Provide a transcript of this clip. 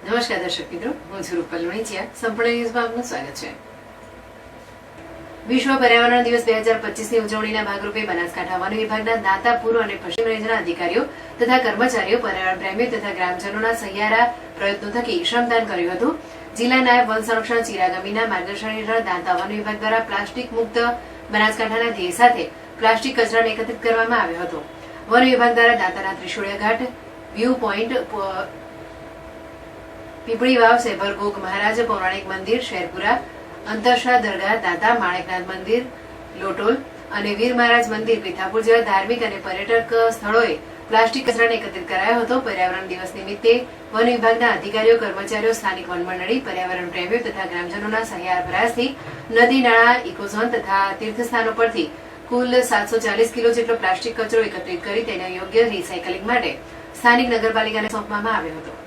નમસ્કાર દર્શક મિત્રો, હું છું રૂપલ લુણીચિયા. સંપૂર્ણ ન્યૂઝમાં આપનું સ્વાગત છે. વિશ્વ પર્યાવરણ દિવસ 2025ની ઉજવણીના ભાગરૂપે બનાસકાંઠા વન વિભાગના દાંતા પૂર્વ અને પશ્ચિમ રેન્જના અધિકારીઓ તથા કર્મચારીઓ પર્યાવરણ પ્રેમીઓ તથા ગ્રામજનોના સહિયારા પ્રયત્નો થકી શ્રમદાન કર્યું હતું. જિલ્લા નાયબ વન સંરક્ષણ ચિરાગ અમીના માર્ગદર્શન હેઠળ દાંતા વન વિભાગ દ્વારા પ્લાસ્ટિક મુક્ત બનાસકાંઠાના ધ્યેય સાથે પ્લાસ્ટિક કચરાને એકત્રિત કરવામાં આવ્યો હતો. વન વિભાગ દ્વારા દાંતાના ત્રિશુળિયા ઘાટ, વ્યૂ પોઈન્ટ, પીપળી વાવ, સેભર ગોગ મહારાજ પૌરાણિક મંદિર, શેરપુરા, અંતરશાહ દરગાહ, દાંતા માણેકનાથ મંદિર, લોટોલ અને વીર મહારાજ મંદિર, પીથાપુર જેવા ધાર્મિક અને પર્યટક સ્થળોએ પ્લાસ્ટિક કચરાને એકત્રિત કરાયો હતો. પર્યાવરણ દિવસ નિમિત્તે વન વિભાગના અધિકારીઓ, કર્મચારીઓ, સ્થાનિક વન મંડળી, પર્યાવરણ પ્રેમીઓ તથા ગ્રામજનોના સહિયાર પ્રયાસથી નદી, નાળા, ઇકોઝોન તથા તીર્થસ્થાનો પરથી કુલ 740 કિલો જેટલો પ્લાસ્ટિક કચરો એકત્રિત કરી તેને યોગ્ય રિસાયકલિંગ માટે સ્થાનિક નગરપાલિકાને સોંપવામાં આવ્યો હતો.